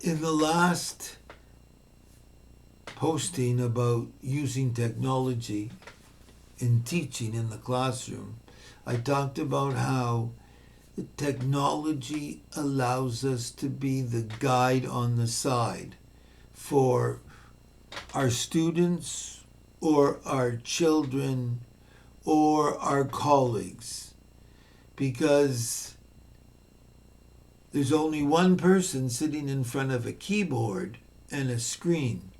In the last posting about using technology in teaching in the classroom, I talked about how the technology allows us to be the guide on the side for our students or our children or our colleagues, because there's only one person sitting in front of a keyboard and a screen.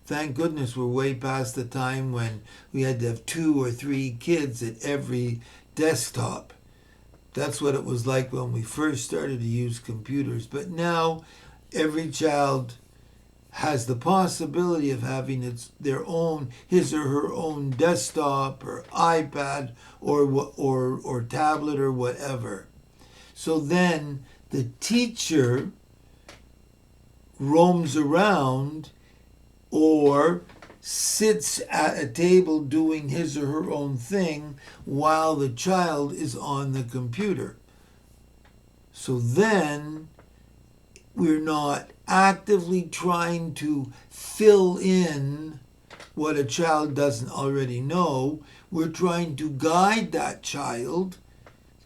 Thank goodness we're way past the time when we had to have 2 or 3 kids at every desktop. That's what it was like when we first started to use computers. But now every child has the possibility of having his or her own desktop or iPad or tablet or whatever. So then the teacher roams around or sits at a table doing his or her own thing while the child is on the computer. So then we're not actively trying to fill in what a child doesn't already know. We're trying to guide that child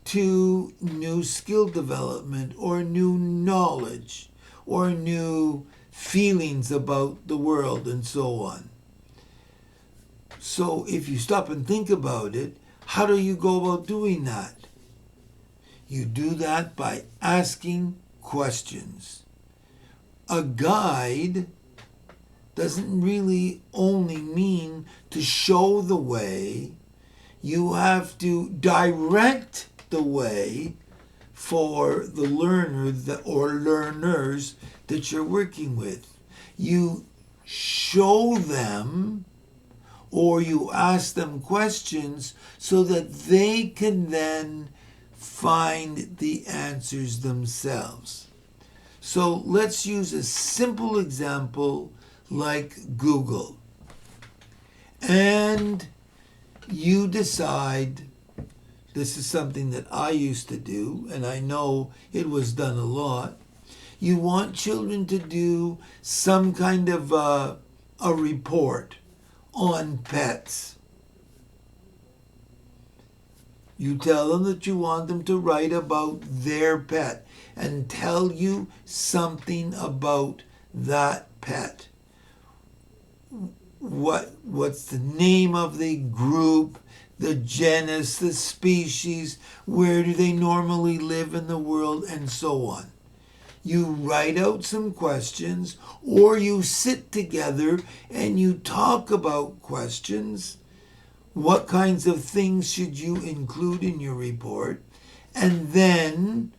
to new skill development or new knowledge or new feelings about the world and so on. So if you stop and think about it, how do you go about doing that? You do that by asking questions. A guide doesn't really only mean to show the way. You have to direct the way for the learner or learners that you're working with. You show them or you ask them questions so that they can then find the answers themselves. So let's use a simple example like Google. And you decide, this is something that I used to do, and I know it was done a lot. You want children to do some kind of a report on pets. You tell them that you want them to write about their pet and tell you something about that pet. What's the name of the group, the genus, the species, where do they normally live in the world, and so on. You write out some questions, or you sit together and you talk about questions. What kinds of things should you include in your report? And then,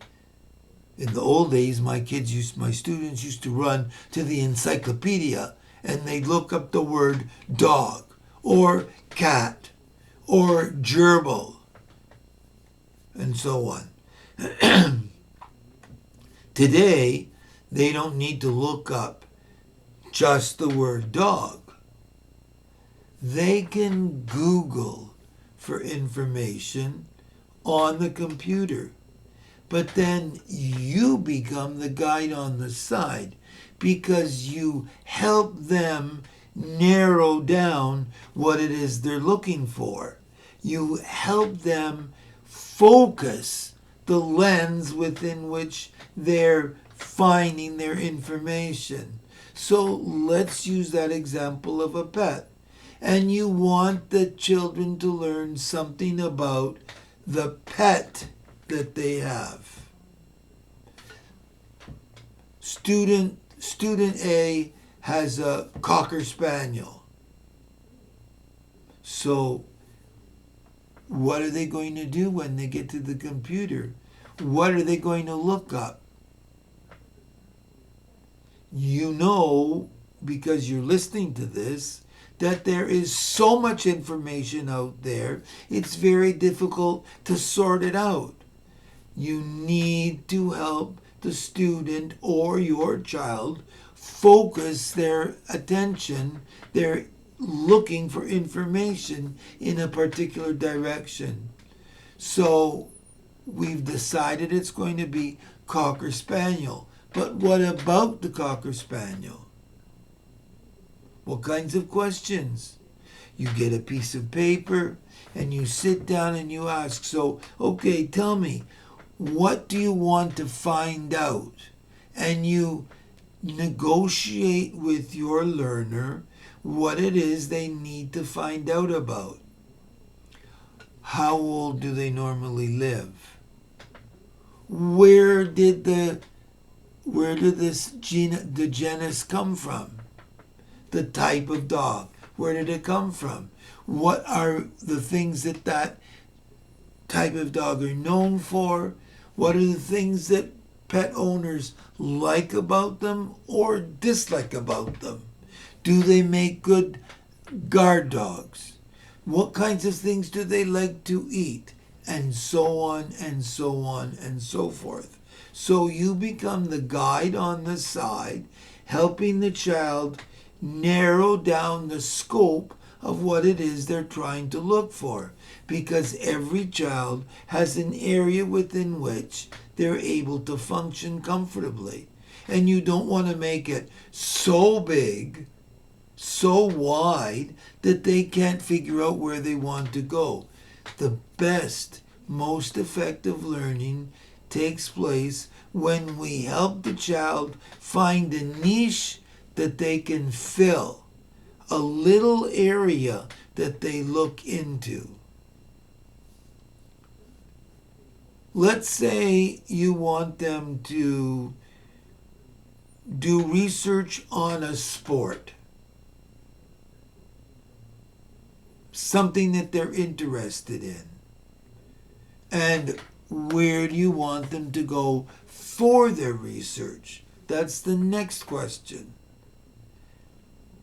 in the old days, my students used to run to the encyclopedia and they'd look up the word dog or cat or gerbil and so on. Today, they don't need to look up just the word dog. They can Google for information on the computer. But then you become the guide on the side because you help them narrow down what it is they're looking for. You help them focus the lens within which they're finding their information. So let's use that example of a pet. And you want the children to learn something about the pet that they have. Student A has a Cocker Spaniel. So what are they going to do when they get to the computer? What are they going to look up? You know, because you're listening to this, that there is so much information out there, it's very difficult to sort it out. You need to help the student or your child focus their attention. They're looking for information in a particular direction. So we've decided it's going to be Cocker Spaniel. But what about the Cocker Spaniel? What kinds of questions? You get a piece of paper and you sit down and you ask, so, okay, tell me, what do you want to find out? And you negotiate with your learner what it is they need to find out about. How old do they normally live? Where did the genus come from? The type of dog. Where did it come from? What are the things that type of dog are known for? What are the things that pet owners like about them or dislike about them? Do they make good guard dogs? What kinds of things do they like to eat? And so on and so on and so forth. So you become the guide on the side, helping the child narrow down the scope of what it is they're trying to look for, because every child has an area within which they're able to function comfortably. And you don't want to make it so big, so wide, that they can't figure out where they want to go. The best, most effective learning takes place when we help the child find a niche that they can fill, a little area that they look into. Let's say you want them to do research on a sport, something that they're interested in. And where do you want them to go for their research? That's the next question.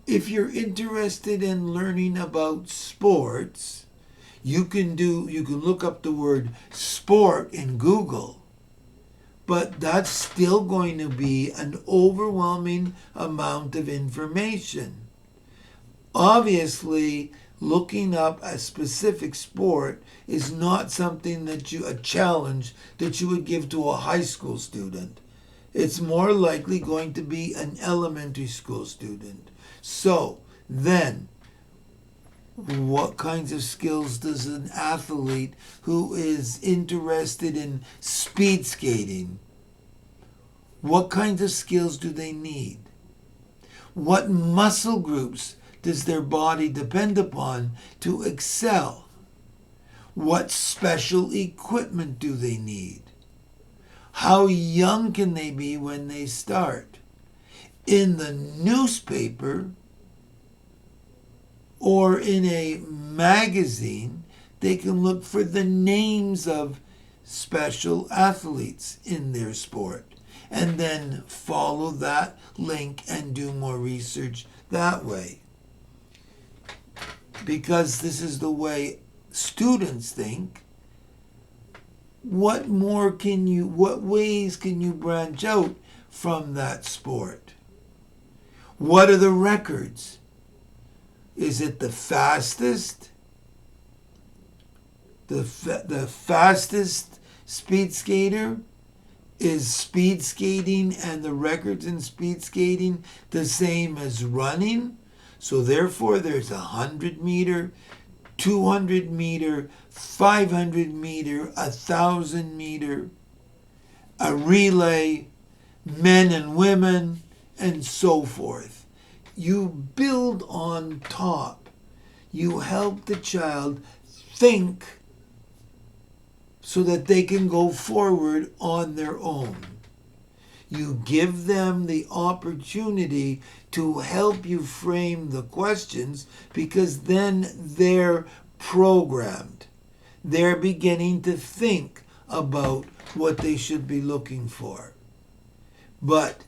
If you're interested in learning about sports, you can look up the word sport in Google, but that's still going to be an overwhelming amount of information. Obviously, looking up a specific sport is not something a challenge that you would give to a high school student. It's more likely going to be an elementary school student. So then, what kinds of skills does an athlete who is interested in speed skating, what kinds of skills do they need? What muscle groups does their body depend upon to excel? What special equipment do they need? How young can they be when they start? In the newspaper or in a magazine, they can look for the names of special athletes in their sport and then follow that link and do more research that way. Because this is the way students think, what ways can you branch out from that sport? What are the records? Is it the fastest? The fastest speed skater? Is speed skating and the records in speed skating the same as running? So therefore there's 100 meter, 200 meter, 500 meter, 1,000 meter, a relay, men and women, and so forth. You build on top. You help the child think so that they can go forward on their own. You give them the opportunity to help you frame the questions, because then they're programmed. They're beginning to think about what they should be looking for. But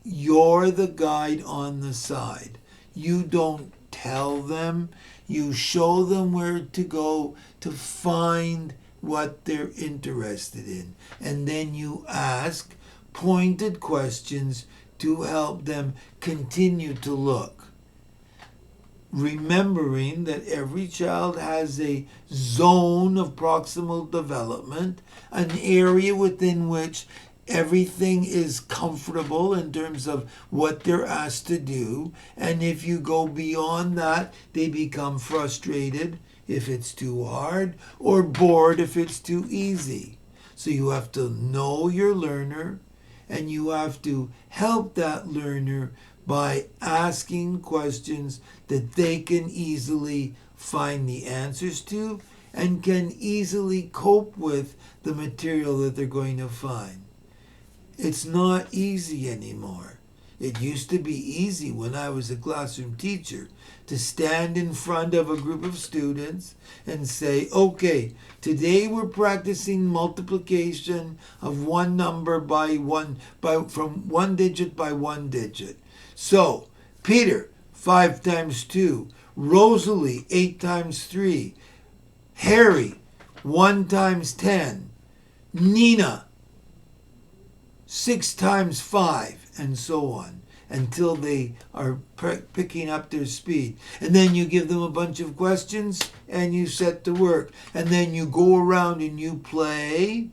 you're the guide on the side. You don't tell them. You show them where to go to find what they're interested in. And then you ask pointed questions to help them continue to look. Remembering that every child has a zone of proximal development, an area within which everything is comfortable in terms of what they're asked to do. And if you go beyond that, they become frustrated if it's too hard or bored if it's too easy. So you have to know your learner and you have to help that learner by asking questions that they can easily find the answers to and can easily cope with the material that they're going to find. It's not easy anymore. It used to be easy when I was a classroom teacher to stand in front of a group of students and say, okay, today we're practicing multiplication of one number from one digit by one digit. So, Peter, 5 times 2. Rosalie, 8 times 3. Harry, 1 times 10. Nina, 6 times 5, and so on, until they are picking up their speed. And then you give them a bunch of questions and you set to work. And then you go around and you play,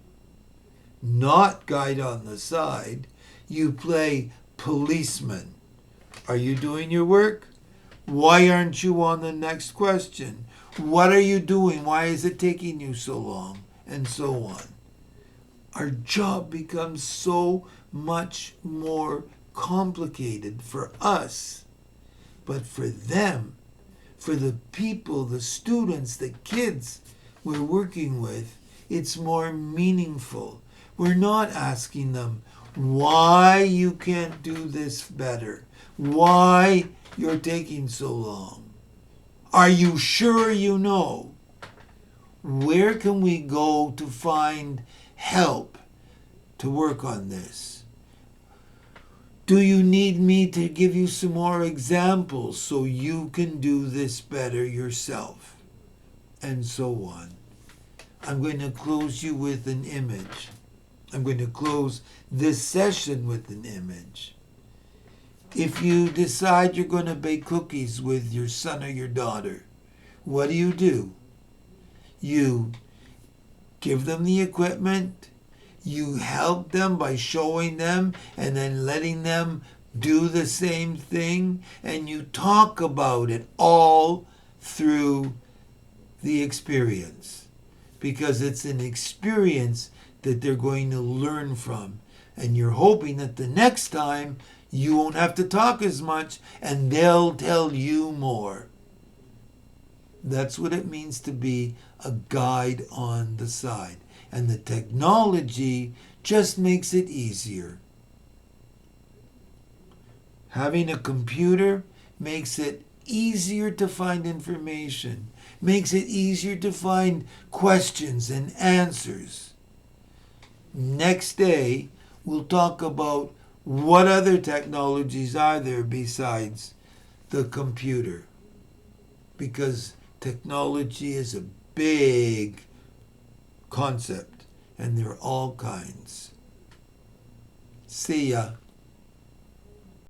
not guide on the side, you play policeman. Are you doing your work? Why aren't you on the next question? What are you doing? Why is it taking you so long? And so on. Our job becomes so much more complicated for us. But for them, for the people, the students, the kids we're working with, it's more meaningful. We're not asking them why you can't do this better, why you're taking so long. Are you sure you know? Where can we go to find help to work on this? Do you need me to give you some more examples so you can do this better yourself? And so on. I'm going to close you with an image. I'm going to close this session with an image. If you decide you're going to bake cookies with your son or your daughter, what do? You give them the equipment, you help them by showing them and then letting them do the same thing, and you talk about it all through the experience, because it's an experience that they're going to learn from, and you're hoping that the next time you won't have to talk as much and they'll tell you more. That's what it means to be a guide on the side. And the technology just makes it easier. Having a computer makes it easier to find information, makes it easier to find questions and answers. Next day, we'll talk about what other technologies are there besides the computer. Because technology is a big concept, and there are all kinds. See ya.